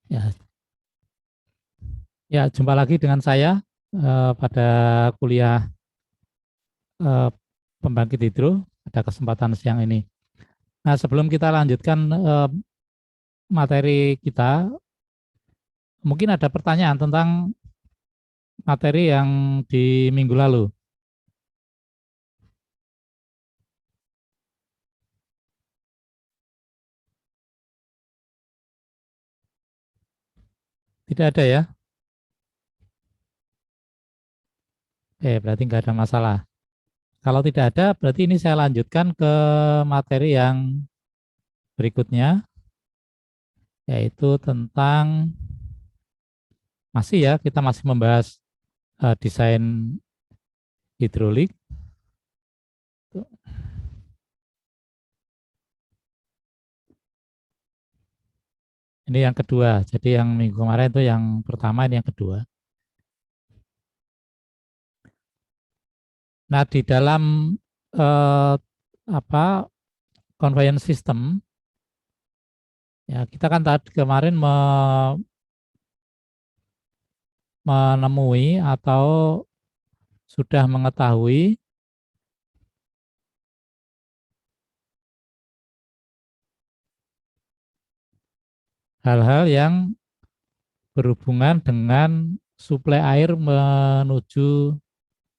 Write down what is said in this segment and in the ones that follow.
Ya, ya jumpa lagi dengan saya pada kuliah eh, pembangkit hidro pada kesempatan siang ini. Nah, sebelum kita lanjutkan materi kita, mungkin ada pertanyaan tentang materi yang di minggu lalu. Tidak ada ya? Berarti nggak ada masalah. Kalau tidak ada, berarti ini saya lanjutkan ke materi yang berikutnya, yaitu tentang masih ya, kita masih membahas desain hidrolik. Ini yang kedua. Jadi yang minggu kemarin itu yang pertama, ini yang kedua. Nah, di dalam eh, apa conveyance system ya kita kan tadi kemarin menemui atau sudah mengetahui hal-hal yang berhubungan dengan suplai air menuju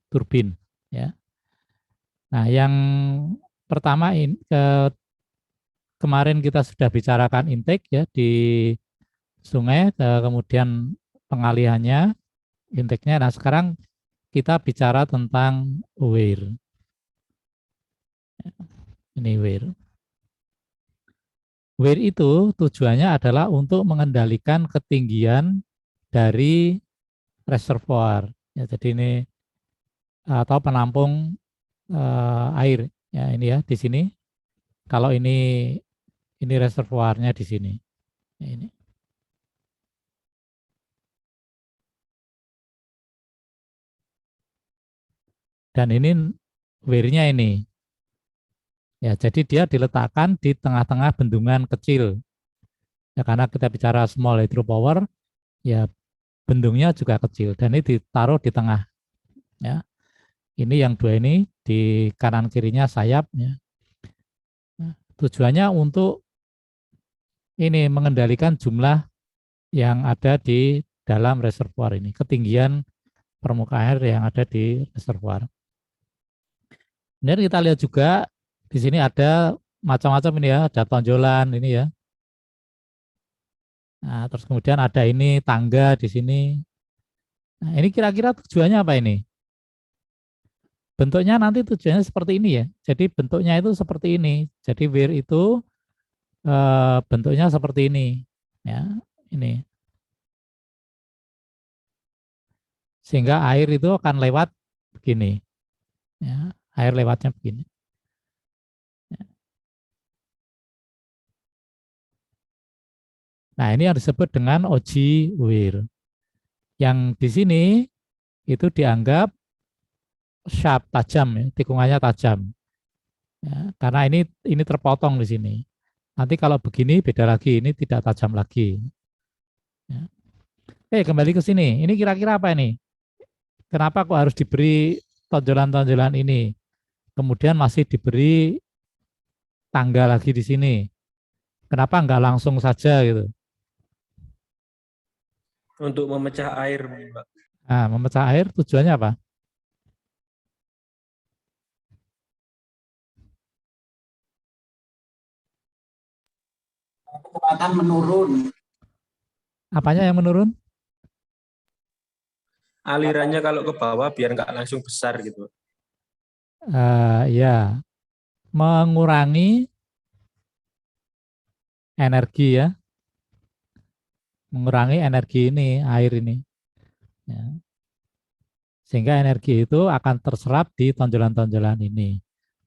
turbin ya. Nah, yang pertama kemarin kita sudah bicarakan intake ya di sungai, kemudian pengalihannya, intake-nya. Nah, sekarang kita bicara tentang weir. Ini weir. Weir itu tujuannya adalah untuk mengendalikan ketinggian dari reservoir. Ya, jadi ini atau penampung air. Ya, ini ya di sini. Kalau ini reservoirnya di sini. Ya, ini. Dan ini weirnya ini. Ya, jadi dia diletakkan di tengah-tengah bendungan kecil. Ya, karena kita bicara small hydropower, ya bendungnya juga kecil dan ini ditaruh di tengah. Ya, ini yang dua ini di kanan kirinya sayap. Ya. Nah, tujuannya untuk ini mengendalikan jumlah yang ada di dalam reservoir ini, ketinggian permukaan air yang ada di reservoir. Kemudian kita lihat juga di sini ada macam-macam ini ya, ada tonjolan ini ya. Nah, terus kemudian ada ini tangga di sini. Nah, ini kira-kira tujuannya apa ini? Bentuknya nanti tujuannya seperti ini ya. Jadi bentuknya itu seperti ini. Jadi weir itu bentuknya seperti ini. Ya, ini. Sehingga air itu akan lewat begini. Ya, air lewatnya begini. Nah, ini yang disebut dengan oji weir. Yang di sini itu dianggap sharp, tajam ya, tikungannya tajam. Ya, karena ini terpotong di sini. Nanti kalau begini beda lagi, ini tidak tajam lagi. Ya. Kembali ke sini. Ini kira-kira apa ini? Kenapa kok harus diberi tonjolan-tonjolan ini? Kemudian masih diberi tangga lagi di sini. Kenapa nggak langsung saja gitu? Untuk memecah air, Mbak. Nah, memecah air tujuannya apa? Kecepatan menurun. Apanya yang menurun? Alirannya kalau ke bawah biar nggak langsung besar gitu. Ya, mengurangi energi ya, mengurangi energi ini air ini. Ya. Sehingga energi itu akan terserap di tonjolan-tonjolan ini.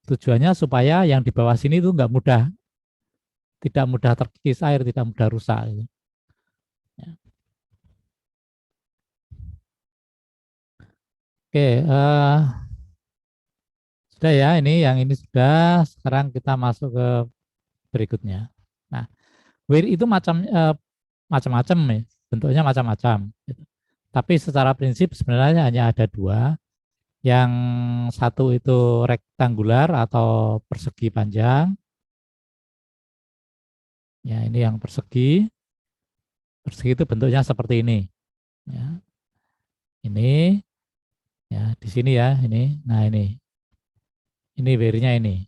Tujuannya supaya yang di bawah sini itu nggak mudah, tidak mudah terkikis air, tidak mudah rusak. Gitu. Ya. Oke, sudah ya ini yang ini sudah. Sekarang kita masuk ke berikutnya. Nah, weir itu macam-macam ya, bentuknya macam-macam. Gitu. Tapi secara prinsip sebenarnya hanya ada dua. Yang satu itu rektangular atau persegi panjang. Ya, ini yang persegi. Persegi itu bentuknya seperti ini. Ya, ini, ya di sini ya, ini. Nah ini weirnya ini.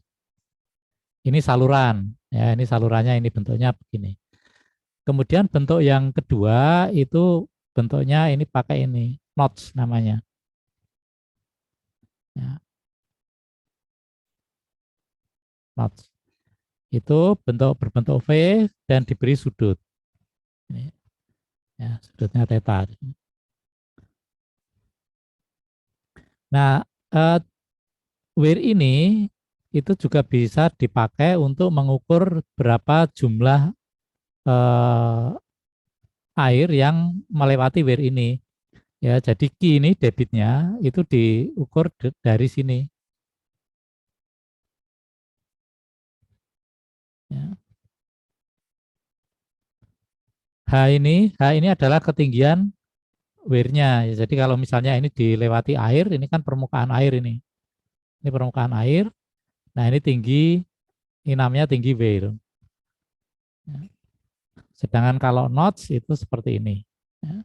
Ini saluran. Ya, ini salurannya, ini bentuknya begini. Kemudian bentuk yang kedua itu bentuknya ini pakai ini, notch namanya. Ya, notch. Itu berbentuk V dan diberi sudut. Ini, ya, sudutnya theta. Nah, weir ini itu juga bisa dipakai untuk mengukur berapa jumlah eh, air yang melewati weir ini. Ya, jadi Q ini debitnya itu diukur dari sini. Ya. H ini adalah ketinggian weirnya. Ya, jadi kalau misalnya ini dilewati air, ini kan permukaan air ini. Ini permukaan air. Nah ini tinggi, ini namanya tinggi weir. Ya. Sedangkan kalau notch itu seperti ini. Ya.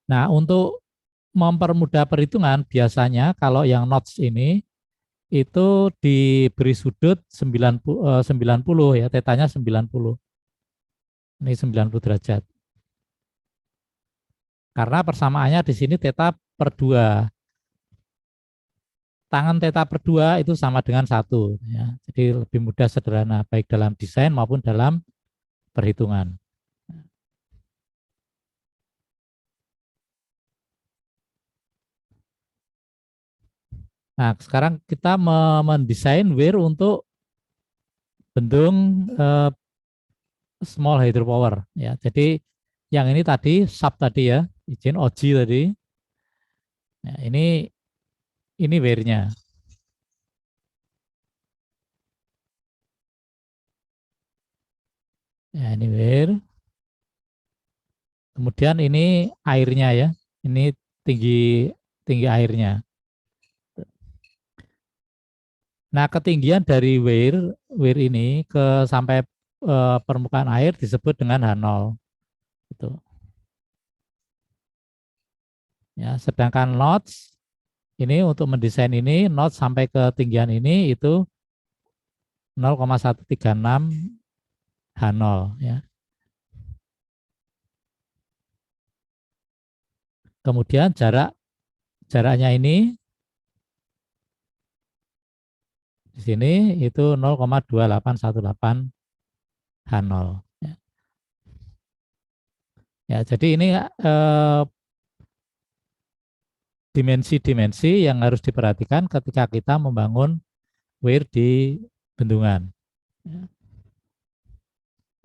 Nah untuk mempermudah perhitungan, biasanya kalau yang notch ini itu diberi sudut 90 ya, tetanya 90. Ini 90 derajat. Karena persamaannya di sini teta per 2. Tangan teta per 2 itu sama dengan 1. Ya. Jadi lebih mudah, sederhana, baik dalam desain maupun dalam perhitungan. Nah, sekarang kita mendesain weir untuk bendung small hydropower. Ya. Jadi yang ini tadi, sub tadi ya, izin OG tadi. Nah, ini weirnya. Ya, ini weir. Kemudian ini airnya ya. Ini tinggi tinggi airnya. Nah, ketinggian dari weir ini ke sampai permukaan air disebut dengan H0. Gitu. Ya, sedangkan notch ini untuk mendesain ini, notch sampai ketinggian ini itu 0,136 H0 ya. Kemudian jaraknya ini di sini itu 0,2818 H0 ya. Ya, jadi ini dimensi-dimensi yang harus diperhatikan ketika kita membangun weir di bendungan. Ya.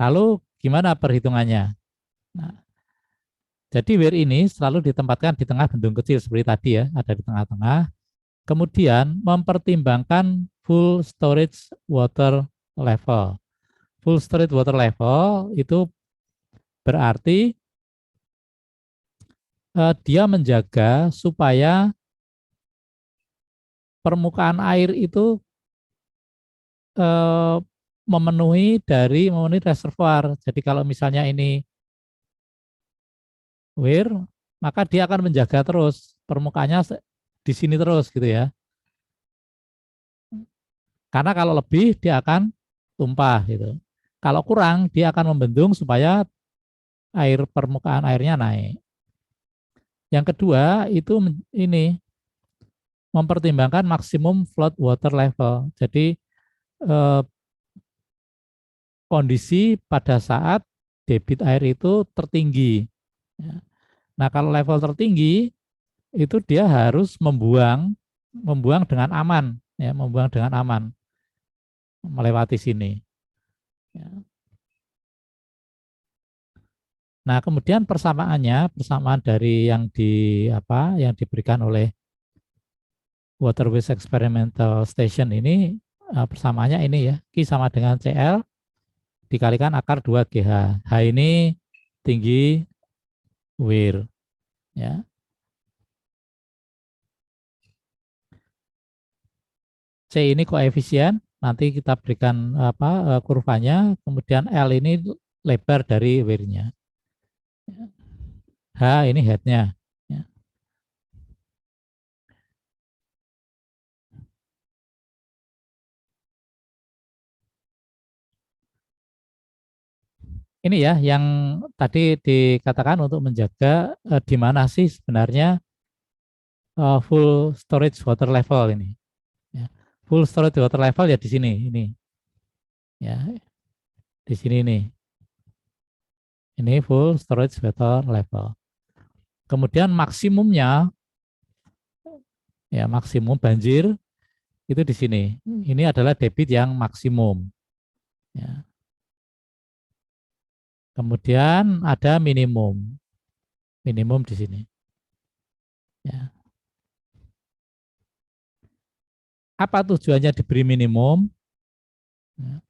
Lalu gimana perhitungannya? Nah, jadi weir ini selalu ditempatkan di tengah bendung kecil seperti tadi ya, ada di tengah-tengah. Kemudian mempertimbangkan full storage water level. Full storage water level itu berarti dia menjaga supaya permukaan air itu memenuhi reservoir. Jadi kalau misalnya ini weir, maka dia akan menjaga terus permukaannya di sini terus gitu ya. Karena kalau lebih dia akan tumpah gitu. Kalau kurang dia akan membendung supaya permukaan airnya naik. Yang kedua itu ini mempertimbangkan maksimum flood water level. Jadi kondisi pada saat debit air itu tertinggi. Ya. Nah, kalau level tertinggi itu dia harus membuang dengan aman, ya, membuang dengan aman melewati sini. Ya. Nah, kemudian persamaan dari yang diberikan oleh Waterways Experimental Station ini, persamaannya ini ya, Q sama dengan CL dikalikan akar 2GH. H ini tinggi weir, ya. C ini koefisien, nanti kita berikan kurvanya, kemudian L ini lebar dari weirnya. H ini headnya. Ya. Ini ya yang tadi dikatakan untuk menjaga di mana sih sebenarnya full storage water level ini. Ya. Full storage water level ya di sini ini. Ya, di sini nih. Ini full storage water level. Kemudian maksimumnya ya maksimum banjir itu di sini. Ini adalah debit yang maksimum. Ya. Kemudian ada minimum. Minimum di sini. Ya. Apa tujuannya diberi minimum? Ya.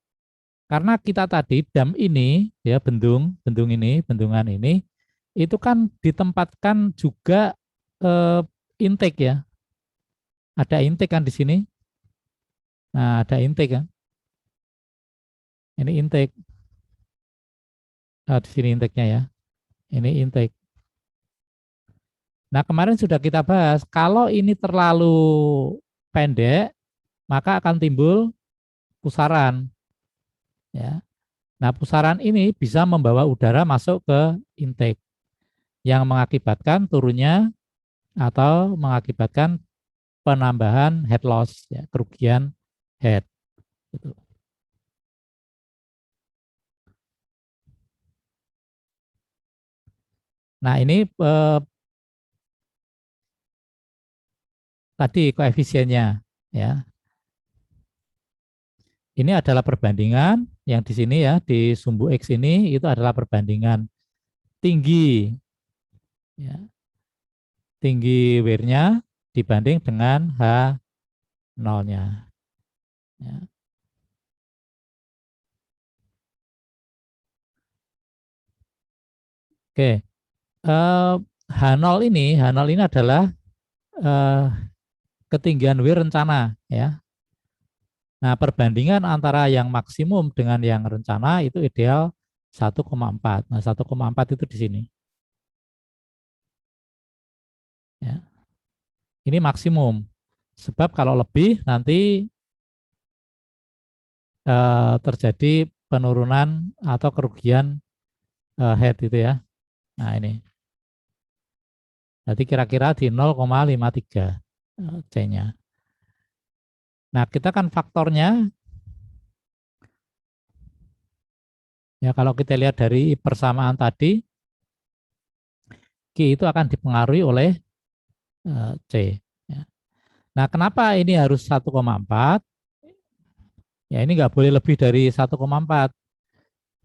Karena kita tadi dam ini ya bendungan ini itu kan ditempatkan juga intake ya. Ada intake kan di sini. Nah, ada intake kan. Ini intake. Nah, di sini intake-nya ya. Ini intake. Nah, kemarin sudah kita bahas, kalau ini terlalu pendek, maka akan timbul pusaran. Ya. Nah, pusaran ini bisa membawa udara masuk ke intake yang mengakibatkan turunnya atau mengakibatkan penambahan head loss, ya, kerugian head. Gitu. Nah, ini tadi koefisiennya, ya. Ini adalah perbandingan yang di sini ya di sumbu X ini itu adalah perbandingan tinggi, ya, tinggi weirnya dibanding dengan H0-nya. Ya. Oke, H0 ini adalah ketinggian weir rencana, ya. Nah, perbandingan antara yang maksimum dengan yang rencana itu ideal 1,4. Nah, 1,4 itu di sini. Ya. Ini maksimum. Sebab kalau lebih nanti terjadi penurunan atau kerugian head itu ya. Nah, ini. Jadi kira-kira di 0,53 C-nya. Nah, kita kan faktornya ya kalau kita lihat dari persamaan tadi Q itu akan dipengaruhi oleh C. Ya. Nah, kenapa ini harus 1,4? Ya, ini nggak boleh lebih dari 1,4.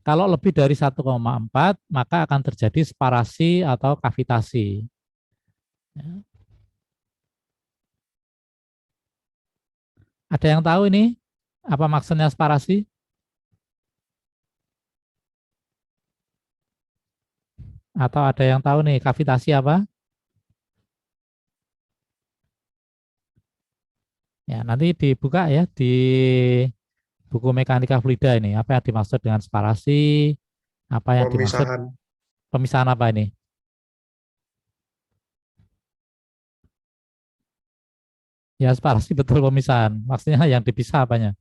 Kalau lebih dari 1,4, maka akan terjadi sparasi atau kavitasi. Ya. Ada yang tahu ini apa maksudnya sparasi? Atau ada yang tahu nih kavitasi apa? Ya, nanti dibuka ya di buku mekanika fluida ini. Apa yang dimaksud dengan sparasi? Apa yang dimaksud Pemisahan. pemisahan apa ini? Ya, sparasi betul pemisahan. Maksudnya yang dipisah apanya?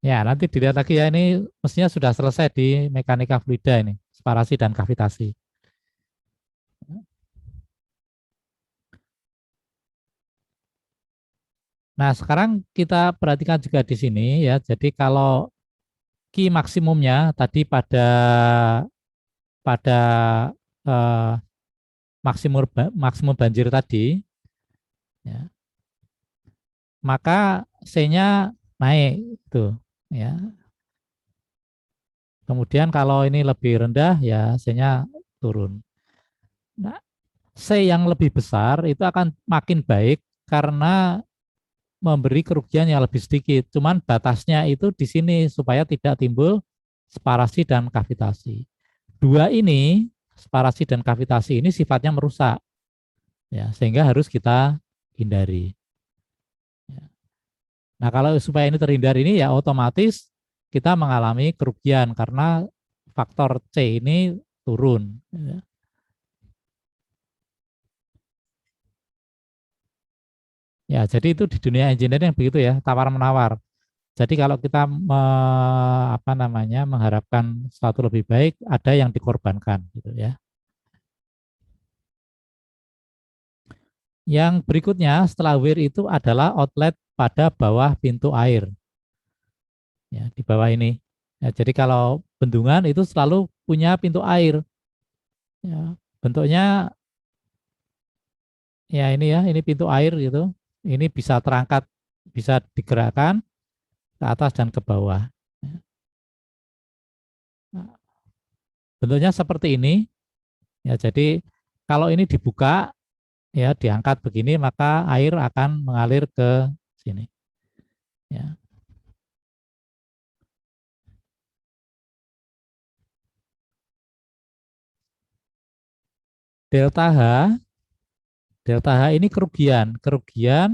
Ya, nanti dilihat lagi ya, ini mestinya sudah selesai di mekanika fluida ini, sparasi dan kavitasi. Nah, sekarang kita perhatikan juga di sini ya. Jadi kalau Q maksimumnya tadi pada pada eh, maksimum banjir tadi, ya, maka C-nya naik itu, ya. Kemudian kalau ini lebih rendah, ya C-nya turun. Nah, C yang lebih besar itu akan makin baik karena memberi kerugian yang lebih sedikit. Cuman batasnya itu di sini supaya tidak timbul sparasi dan kavitasi. Dua ini, sparasi dan kavitasi ini sifatnya merusak, ya, sehingga harus kita hindari. Nah, kalau supaya ini terhindar ini ya otomatis kita mengalami kerugian karena faktor C ini turun. Ya, jadi itu di dunia engineering begitu ya, tawar menawar. Jadi kalau kita mengharapkan sesuatu lebih baik, ada yang dikorbankan, gitu ya. Yang berikutnya setelah weir itu adalah outlet pada bawah pintu air, ya di bawah ini. Ya, jadi kalau bendungan itu selalu punya pintu air. Ya, bentuknya ya ini pintu air gitu. Ini bisa terangkat, bisa digerakkan ke atas dan ke bawah. Nah, bentuknya seperti ini. Ya, jadi kalau ini dibuka, ya diangkat begini, maka air akan mengalir ke sini. Ya. Delta H, delta H ini kerugian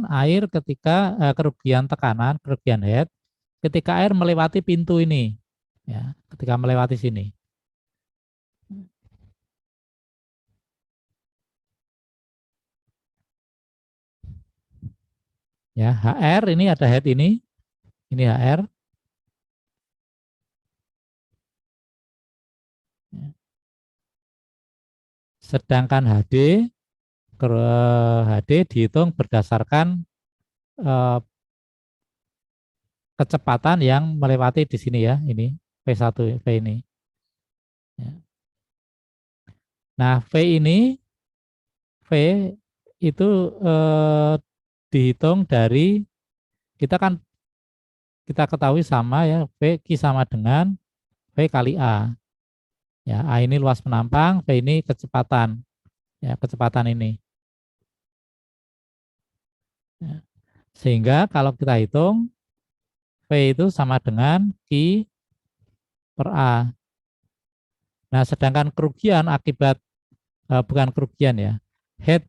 air ketika kerugian tekanan, kerugian head ketika air melewati pintu ini, ya, ketika melewati sini. Ya, HR ini ada head ini HR. Sedangkan HD dihitung berdasarkan eh, kecepatan yang melewati di sini ya, ini V1 V ini. Ya. Nah, V itu dihitung dari kita ketahui sama ya, V Q sama dengan V kali A. Ya, A ini luas penampang, V ini kecepatan. Ya, kecepatan ini. Ya. Sehingga kalau kita hitung V itu sama dengan Q per A. Nah, sedangkan kerugian akibat bukan kerugian ya, head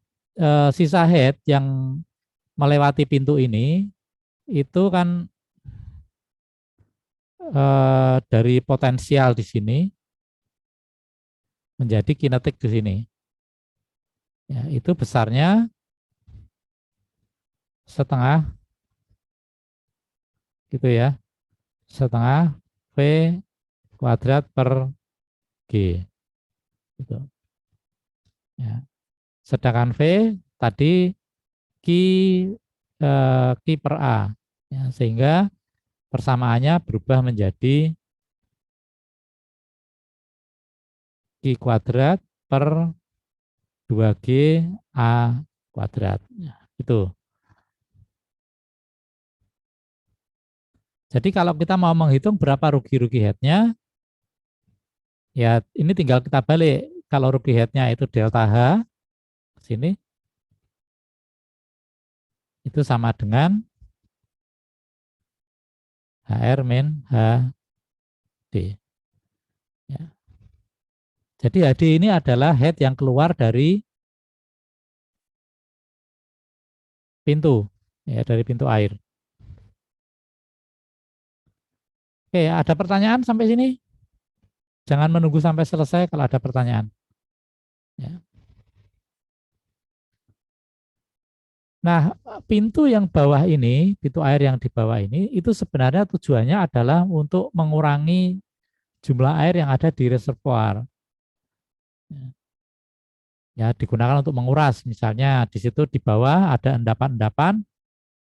sisa head yang melewati pintu ini itu kan dari potensial di sini menjadi kinetik di sini. Ya, itu besarnya setengah gitu ya, setengah V kuadrat per G. Gitu. Ya. Sedangkan V tadi Q, Q per A. Ya, sehingga persamaannya berubah menjadi Q kuadrat per 2G A kuadrat. Ya, itu. Jadi kalau kita mau menghitung berapa rugi-rugi headnya, ya ini tinggal kita balik. Kalau rugi headnya itu delta H, sini, itu sama dengan HR min HD. Ya. Jadi HD ini adalah head yang keluar dari pintu, ya dari pintu air. Oke, ada pertanyaan sampai sini? Jangan menunggu sampai selesai kalau ada pertanyaan. Ya. Nah, pintu yang bawah ini, pintu air yang di bawah ini, itu sebenarnya tujuannya adalah untuk mengurangi jumlah air yang ada di reservoir. Ya, digunakan untuk menguras. Misalnya di situ di bawah ada endapan-endapan,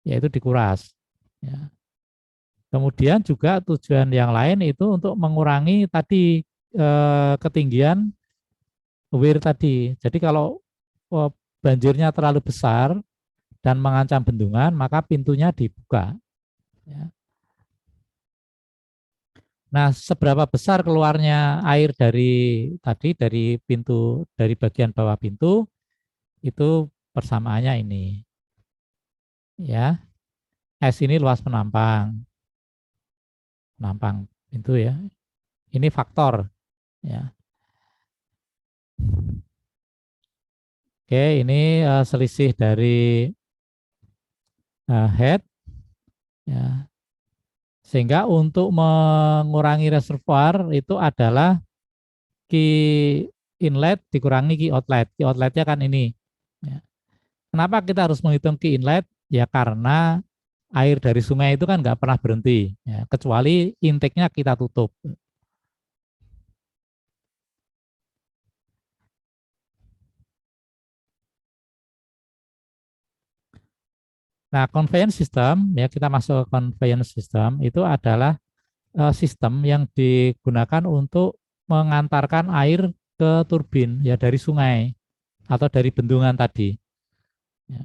yaitu dikuras. Ya. Kemudian juga tujuan yang lain itu untuk mengurangi tadi ketinggian weir tadi. Jadi kalau banjirnya terlalu besar dan mengancam bendungan, maka pintunya dibuka. Ya. Nah, seberapa besar keluarnya air dari pintu, dari bagian bawah pintu, itu persamaannya ini. Ya. S ini luas penampang. Penampang itu ya. Ini faktor ya. Oke, ini selisih dari head ya. Sehingga untuk mengurangi reservoir itu adalah key inlet dikurangi key outlet. Key outletnya kan ini. Ya. Kenapa kita harus menghitung key inlet? Ya karena air dari sungai itu kan nggak pernah berhenti, ya, kecuali intake-nya kita tutup. Nah, conveyance system, ya kita masuk ke conveyance system, itu adalah sistem yang digunakan untuk mengantarkan air ke turbin, ya dari sungai atau dari bendungan tadi. Ya.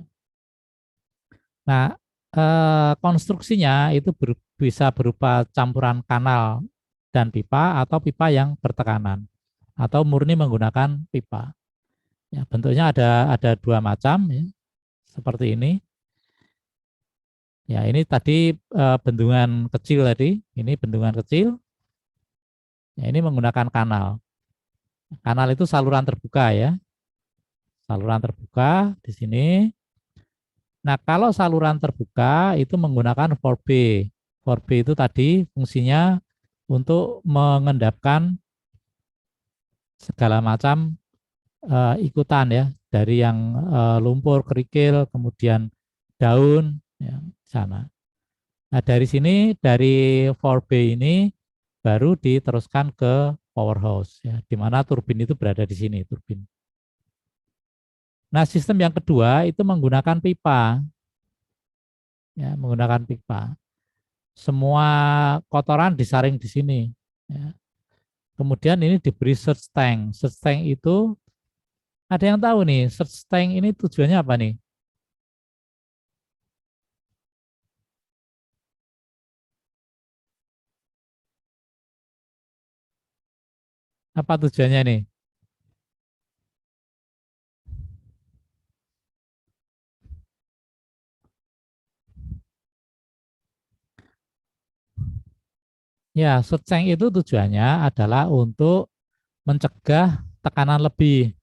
Nah, konstruksinya itu bisa berupa campuran kanal dan pipa atau pipa yang bertekanan atau murni menggunakan pipa. Ya, bentuknya ada dua macam, ya, seperti ini. Ya, ini tadi bendungan kecil tadi, ini bendungan kecil. Ya, ini menggunakan kanal. Kanal itu saluran terbuka ya, saluran terbuka di sini. Nah, kalau saluran terbuka itu menggunakan 4B. 4B itu tadi fungsinya untuk mengendapkan segala macam ikutan ya, dari yang lumpur, kerikil, kemudian daun, ya, sana. Nah, dari sini, dari 4B ini baru diteruskan ke powerhouse, ya, di mana turbin itu berada di sini, turbin. Nah, sistem yang kedua itu menggunakan pipa, ya, menggunakan pipa. Semua kotoran disaring di sini. Ya. Kemudian ini diberi search tank. Search tank itu ada yang tahu nih, search tank ini tujuannya apa nih? Apa tujuannya nih? Ya, search tank itu tujuannya adalah untuk mencegah tekanan lebih.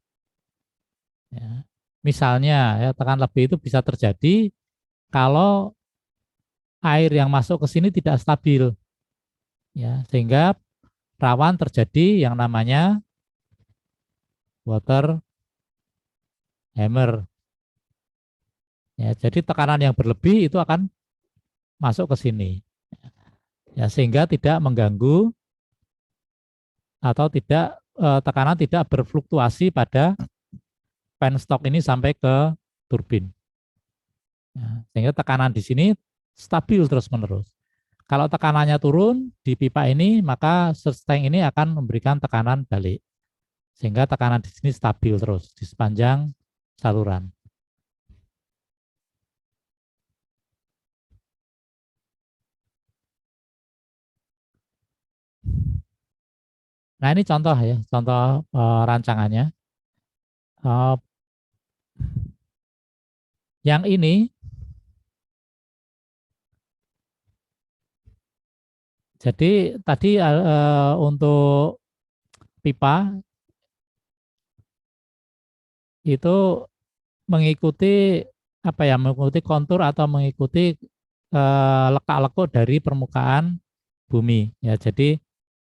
Ya. Misalnya, ya, tekanan lebih itu bisa terjadi kalau air yang masuk ke sini tidak stabil, ya, sehingga rawan terjadi yang namanya water hammer. Ya, jadi tekanan yang berlebih itu akan masuk ke sini, ya, sehingga tidak mengganggu atau tidak tekanan tidak berfluktuasi pada penstock ini sampai ke turbin. Ya, sehingga tekanan di sini stabil terus-menerus. Kalau tekanannya turun di pipa ini, maka surge tank ini akan memberikan tekanan balik. Sehingga tekanan di sini stabil terus di sepanjang saluran. Nah, ini contoh ya, contoh rancangannya. Uh, yang ini, jadi tadi untuk pipa itu mengikuti apa ya, mengikuti kontur atau mengikuti lekak-lekuk dari permukaan bumi. Ya, jadi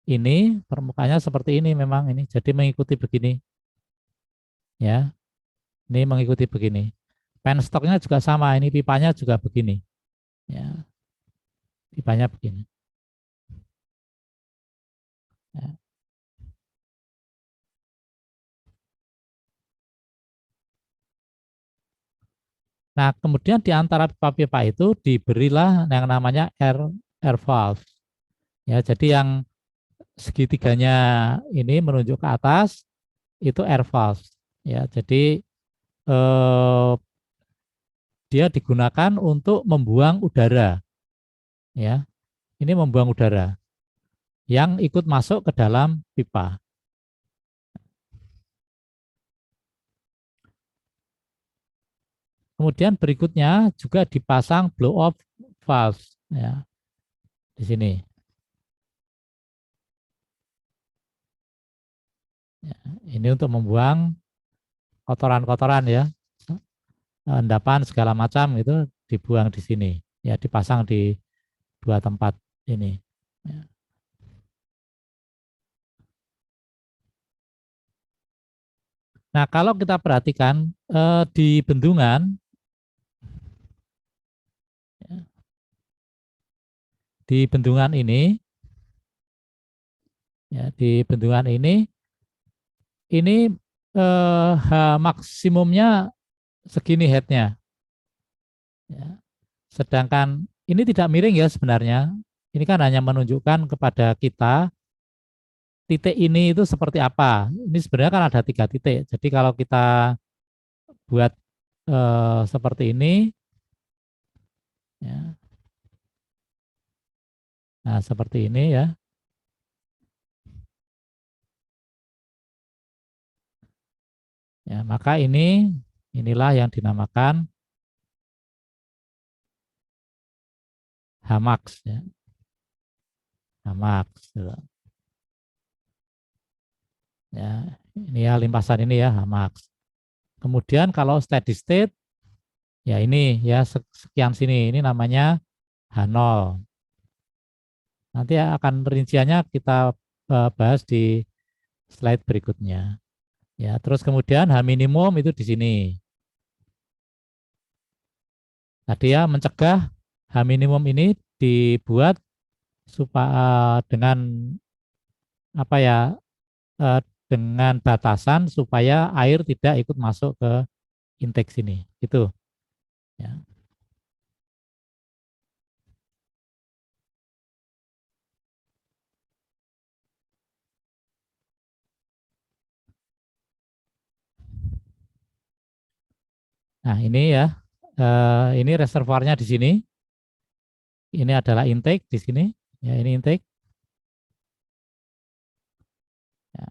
ini permukaannya seperti ini memang ini. Jadi mengikuti begini. Ya, ini mengikuti begini. Penstoknya juga sama, ini pipanya juga begini. Ya, pipanya begini. Ya. Nah, kemudian di antara pipa-pipa itu diberilah yang namanya air valve. Ya, jadi yang segitiganya ini menunjuk ke atas itu air valve. Ya, jadi eh, dia digunakan untuk membuang udara. Ya, ini membuang udara yang ikut masuk ke dalam pipa. Kemudian berikutnya juga dipasang blow off valves ya di sini. Ya, ini untuk membuang kotoran-kotoran ya, endapan segala macam itu dibuang di sini. Ya, dipasang di dua tempat ini. Ya. Nah, kalau kita perhatikan di bendungan, di bendungan ini, ya, di bendungan ini H maksimumnya segini headnya. Ya. Sedangkan ini tidak miring ya sebenarnya. Ini kan hanya menunjukkan kepada kita titik ini itu seperti apa. Ini sebenarnya kan ada 3 titik. Jadi kalau kita buat seperti ini, ya, nah seperti ini ya, ya maka inilah yang dinamakan hamaks ya, hamaks. Gitu. Ya, ini ya limpasan ini ya hamaks. Kemudian kalau steady state, ya ini ya sekian sini, ini namanya H0. Nanti akan rinciannya kita bahas di slide berikutnya. Ya, terus kemudian H minimum itu di sini. Tadi ya mencegah H minimum ini dibuat supaya dengan apa ya dengan batasan supaya air tidak ikut masuk ke intake sini. Itu ya. Nah, ini ya. Ini reservoirnya di sini. Ini adalah intake di sini. Ya, ini intake. Ya.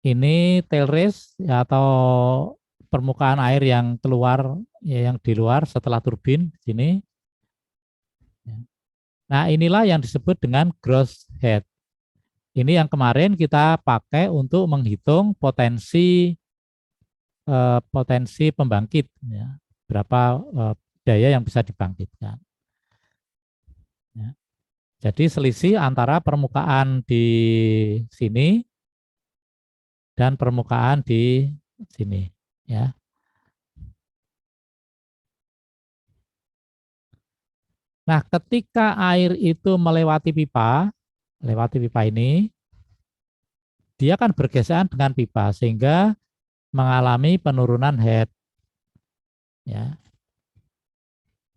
Ini tail race ya, atau permukaan air yang keluar ya, yang di luar setelah turbin di sini. Ya. Nah, inilah yang disebut dengan gross head. Ini yang kemarin kita pakai untuk menghitung potensi pembangkit ya. Berapa daya yang bisa dibangkitkan. Ya. Jadi selisih antara permukaan di sini dan permukaan di sini ya. Nah, ketika air itu melewati pipa ini, dia kan bergesekan dengan pipa sehingga mengalami penurunan head ya.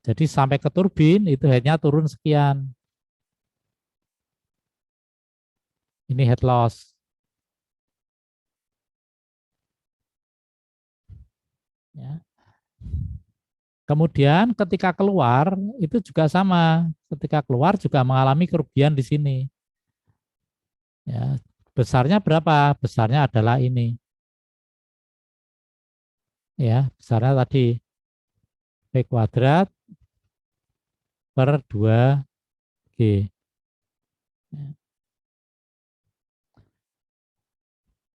Jadi sampai ke turbin itu headnya turun sekian. Ini head loss. Ya. Kemudian ketika keluar itu juga sama. Ketika keluar juga mengalami kerugian di sini. Ya, besarnya berapa? Besarnya adalah ini. Ya, besarnya tadi P kuadrat per 2G.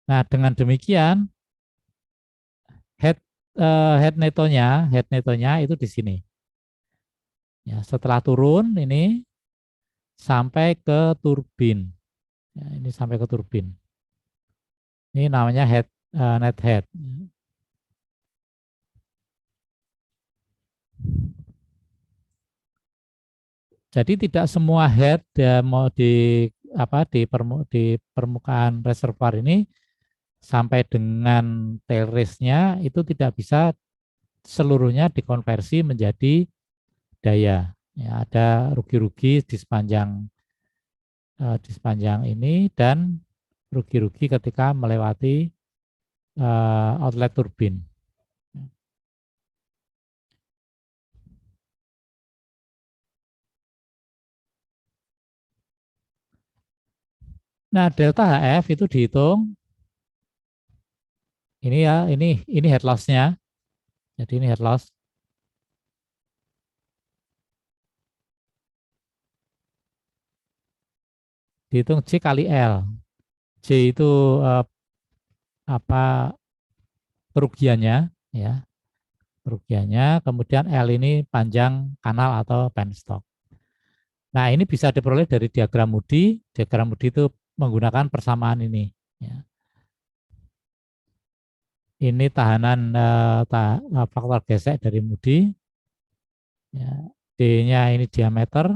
Nah, dengan demikian head head netonya itu di sini. Ya, setelah turun ini sampai ke turbin. Ya, ini sampai ke turbin. Ini namanya net head. Jadi tidak semua head ya, mau di permukaan reservoir ini sampai dengan tail race-nya itu tidak bisa seluruhnya dikonversi menjadi daya. Ya, ada rugi-rugi di sepanjang ini dan rugi-rugi ketika melewati outlet turbin. Nah, delta HF itu dihitung ini ya, ini head loss-nya. Jadi ini head loss. Dihitung J kali L. J itu eh, apa kerugiannya, ya, kerugiannya. Kemudian L ini panjang kanal atau penstock. Nah, ini bisa diperoleh dari diagram Moody. Diagram Moody itu menggunakan persamaan ini. Ya. Ini tahanan faktor gesek dari Moody. Ya. D-nya ini diameter.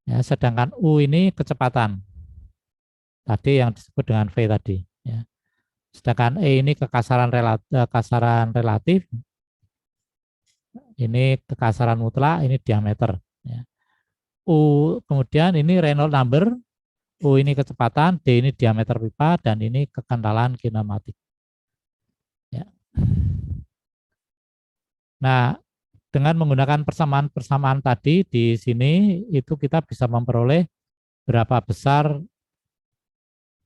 Ya, sedangkan U ini kecepatan. Tadi yang disebut dengan V tadi. Ya. Sedangkan E ini kasaran relatif. Ini kekasaran mutlak, ini diameter. Ya. U kemudian ini Reynolds number, U ini kecepatan, D ini diameter pipa, dan ini kekentalan kinematik. Ya. Nah, dengan menggunakan persamaan-persamaan tadi di sini, itu kita bisa memperoleh berapa besar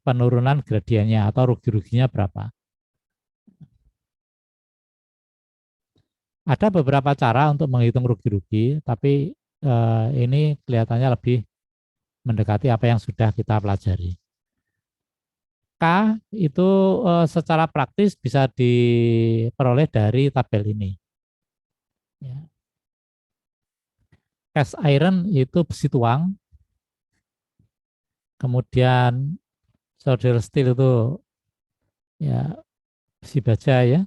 penurunan gradiennya atau rugi-ruginya berapa. Ada beberapa cara untuk menghitung rugi-rugi, tapi ini kelihatannya lebih mendekati apa yang sudah kita pelajari. K itu secara praktis bisa diperoleh dari tabel ini. Ya. Cast iron itu besi tuang, kemudian solder steel itu ya besi baja ya,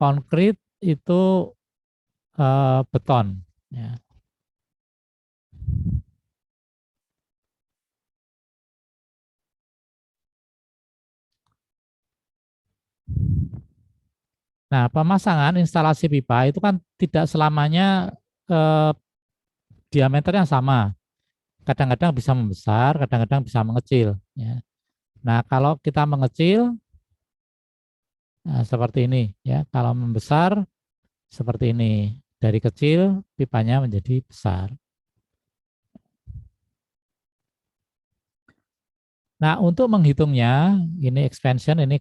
konkrit itu beton. Ya. Nah, pemasangan instalasi pipa itu kan tidak selamanya eh, diameternya sama. Kadang-kadang bisa membesar, kadang-kadang bisa mengecil. Ya. Nah, kalau kita mengecil nah, seperti ini, ya. Kalau membesar seperti ini, dari kecil pipanya menjadi besar. Nah, untuk menghitungnya, ini expansion, ini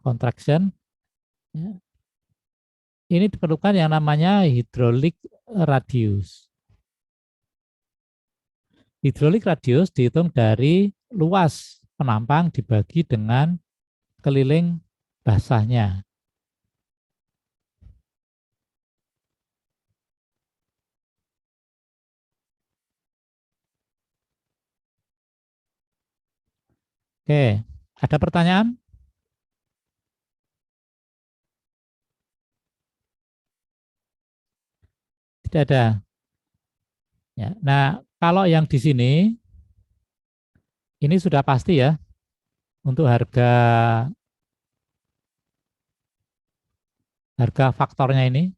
contraction. Ya. Ini diperlukan yang namanya hydraulic radius. Hydraulic radius dihitung dari luas penampang dibagi dengan keliling basahnya. Oke, ada pertanyaan? Tidak ada. Ya. Nah, kalau yang di sini, ini sudah pasti ya, untuk harga harga faktornya ini,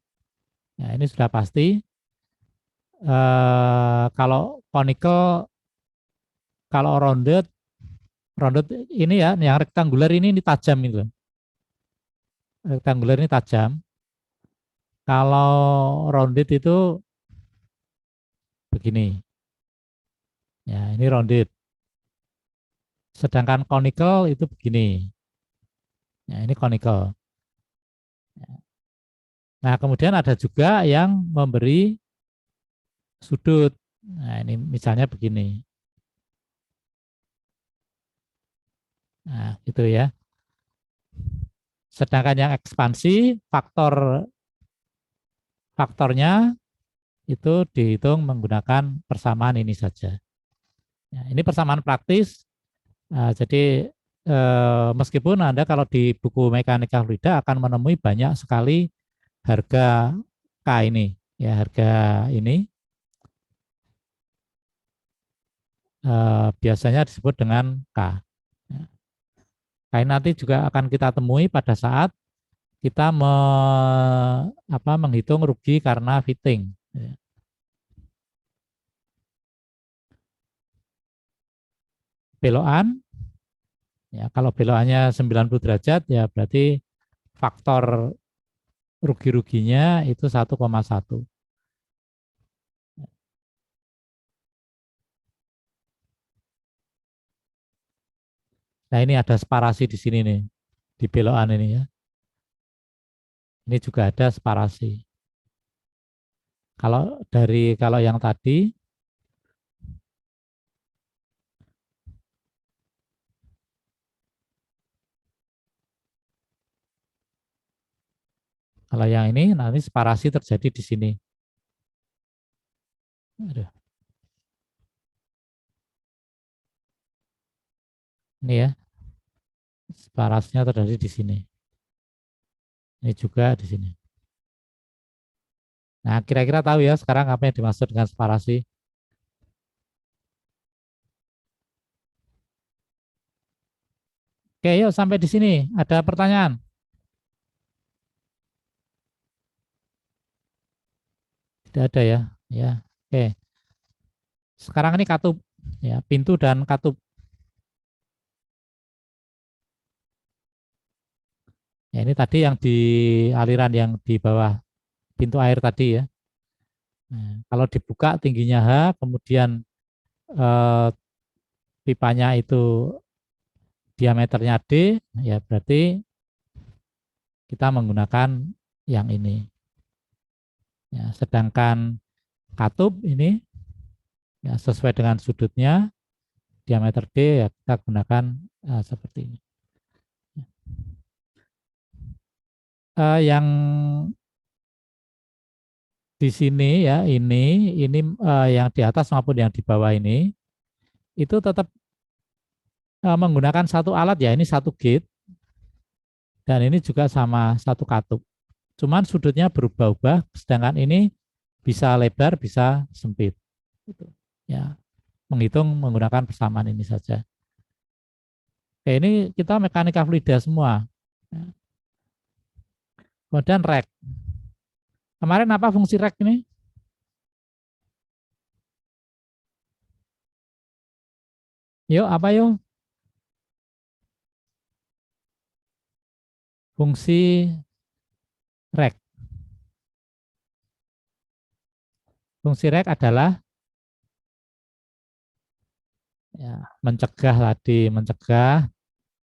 ya, ini sudah pasti. Kalau conical, kalau rounded, rounded ini ya, yang rektangular ini tajam itu. Rektangular ini tajam. Kalau rounded itu begini. Ya, ini rounded. Sedangkan conical itu begini. Ya, ini conical. Nah, kemudian ada juga yang memberi sudut. Nah, ini misalnya begini. Nah, gitu ya. Sedangkan yang ekspansi, faktornya itu dihitung menggunakan persamaan ini saja. Ya, ini persamaan praktis. Jadi meskipun Anda kalau di buku mekanika fluida akan menemui banyak sekali harga K ini, ya harga ini biasanya disebut dengan K. Ya. K ini nanti juga akan kita temui pada saat kita menghitung rugi karena fitting. Ya. Belokan, ya kalau belokannya 90 derajat ya berarti faktor rugi-ruginya itu 1,1. Nah, ini ada separasi di sini nih, di belokan ini ya. Ini juga ada separasi. Kalau yang tadi, kalau yang ini nanti separasi terjadi di sini. Aduh, ini ya, separasinya terjadi di sini. Ini juga di sini. Nah, kira-kira tahu ya sekarang apa yang dimaksud dengan separasi? Oke, yuk sampai di sini. Ada pertanyaan? Tidak ada ya. Ya, oke. Sekarang ini katup, ya, pintu dan katup. Ya, ini tadi yang di aliran yang di bawah pintu air tadi ya. Nah, kalau dibuka tingginya H, kemudian eh, pipanya itu diameternya D, ya berarti kita menggunakan yang ini. Ya, sedangkan katup ini ya, sesuai dengan sudutnya diameter D ya kita gunakan seperti ini. Yang di sini ya ini yang di atas maupun yang di bawah ini itu tetap menggunakan satu alat ya, ini satu gate dan ini juga sama satu katup. Cuman sudutnya berubah-ubah, sedangkan ini bisa lebar, bisa sempit. Gitu. Ya, menghitung menggunakan persamaan ini saja. Oke, ini kita mekanika fluida semua. Kemudian rek. Kemarin apa fungsi rek ini? Yuk, apa yuk? Fungsi rek. Fungsi rek adalah ya, mencegah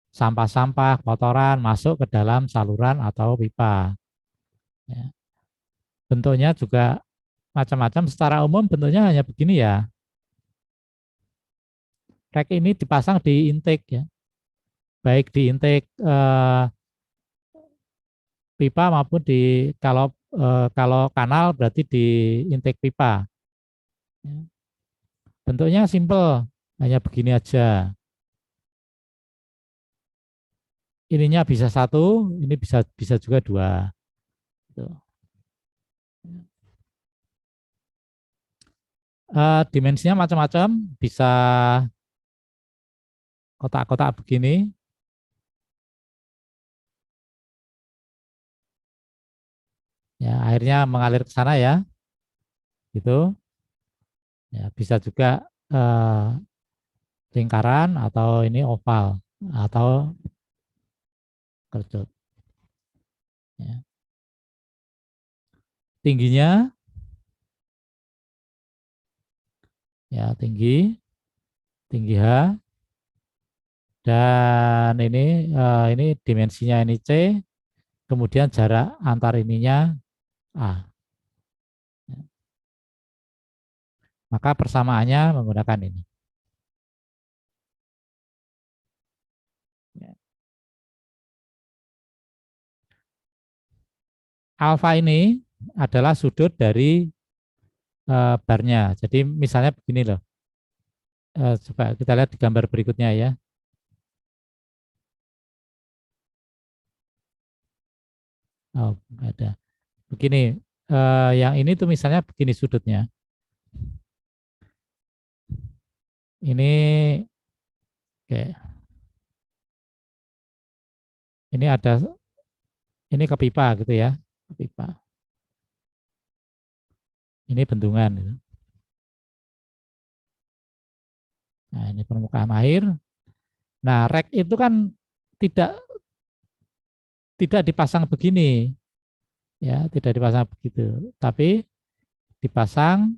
sampah-sampah, kotoran masuk ke dalam saluran atau pipa. Ya. Bentuknya juga macam-macam. Secara umum bentuknya hanya begini ya. Rek ini dipasang di intake ya, baik di intake pipa maupun di kalau kanal berarti di intake pipa. Ya. Bentuknya simple, hanya begini aja. Ininya bisa satu, ini bisa bisa juga dua. Gitu. Dimensinya macam-macam, bisa kotak-kotak begini, ya airnya mengalir ke sana ya, gitu. Ya bisa juga eh, lingkaran atau ini oval atau kerucut. Ya. Tingginya ya tinggi H dan ini dimensinya ini C, kemudian jarak antar ininya A. Ya. Maka persamaannya menggunakan ini. Ya. Alfa ini adalah sudut dari barnya. Jadi misalnya begini loh. Coba kita lihat di gambar berikutnya ya. Oh, nggak ada. Begini, yang ini tuh misalnya begini sudutnya. Ini oke, ini ada ini ke pipa gitu ya, ke pipa. Ini bendungan. Gitu. Nah, ini permukaan air. Nah, rek itu kan tidak tidak dipasang begini, ya, tidak dipasang begitu, tapi dipasang,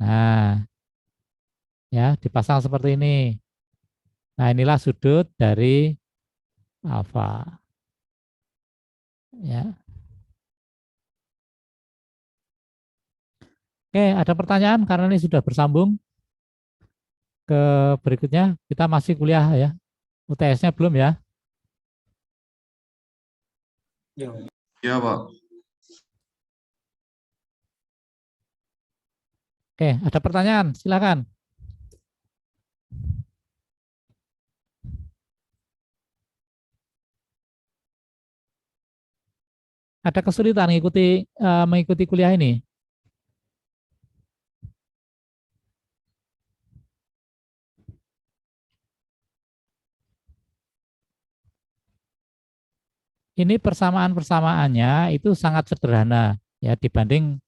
nah, ya, dipasang seperti ini. Nah, inilah sudut dari alfa. Ya. Oke, ada pertanyaan karena ini sudah bersambung ke berikutnya. Kita masih kuliah ya. UTS-nya belum ya? Ya, Pak. Oke, ada pertanyaan, silakan. Ada kesulitan mengikuti kuliah ini? Ini persamaan-persamaannya itu sangat sederhana ya dibanding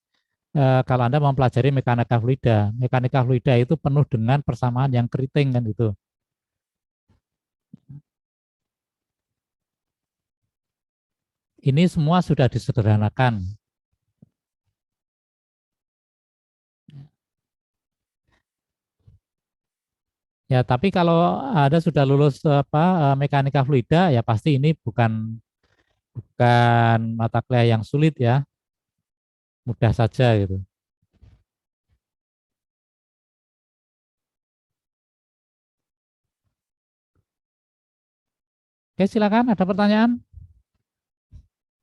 kalau Anda mempelajari mekanika fluida. Mekanika fluida itu penuh dengan persamaan yang keriting kan gitu. Ini semua sudah disederhanakan. Ya, tapi kalau Anda sudah lulus mekanika fluida ya pasti ini bukan mata kuliah yang sulit ya. Mudah saja gitu. Oke, silakan ada pertanyaan.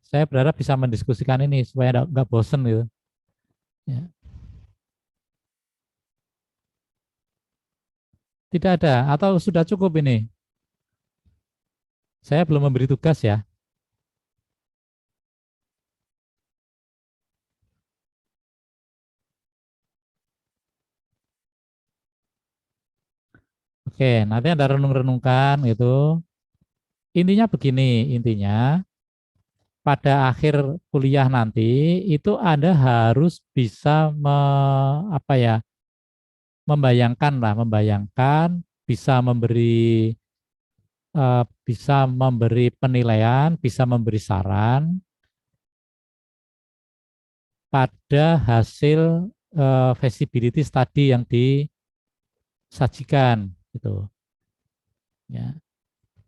Saya berharap bisa mendiskusikan ini supaya nggak bosen gitu. Ya. Tidak ada atau sudah cukup ini? Saya belum memberi tugas ya. Oke, nanti Anda renung-renungkan gitu. Intinya begini, intinya pada akhir kuliah nanti itu Anda harus bisa membayangkan, bisa memberi penilaian, bisa memberi saran pada hasil feasibility study yang disajikan gitu. Ya.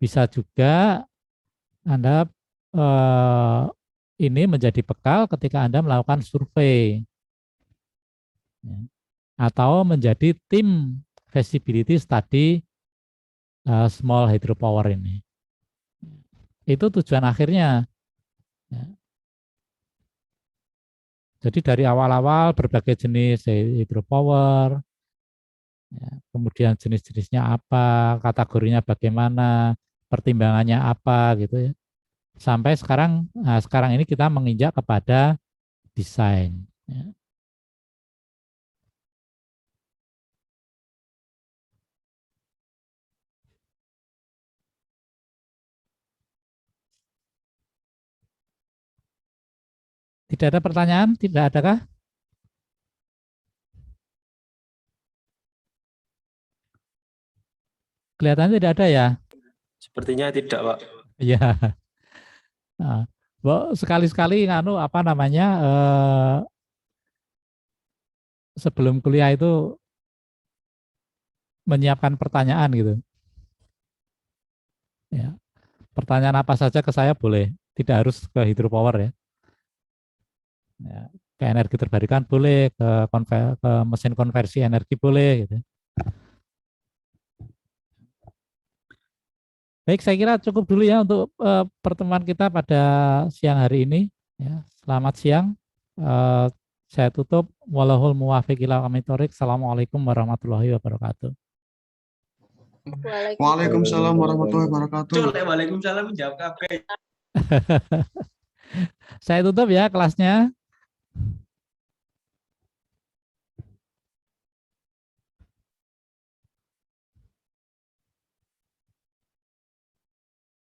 Bisa juga Anda ini menjadi bekal ketika Anda melakukan survei ya, atau menjadi tim feasibility study small hydropower ini. Itu tujuan akhirnya. Ya. Jadi dari awal-awal berbagai jenis hydropower, ya, kemudian jenis-jenisnya apa, kategorinya bagaimana, pertimbangannya apa gitu ya. Sampai sekarang ini kita menginjak kepada desain. Ya. Tidak ada pertanyaan? Tidak adakah? Kelihatannya tidak ada ya? Sepertinya tidak, Pak. Iya. Nah, sekali-sekali sebelum kuliah itu menyiapkan pertanyaan gitu. Ya. Pertanyaan apa saja ke saya boleh, tidak harus ke hydropower ya. Ya, ke energi terbarukan boleh, ke mesin konversi energi boleh gitu. Baik, saya kira cukup dulu ya untuk pertemuan kita pada siang hari ini. Ya, selamat siang. Eh, saya tutup. Wallahul muwaffiq ila aqwamit thoriq. Assalamualaikum warahmatullahi wabarakatuh. Waalaikumsalam warahmatullahi wabarakatuh. Waalaikumsalam, menjawab kabeh. Saya tutup ya kelasnya.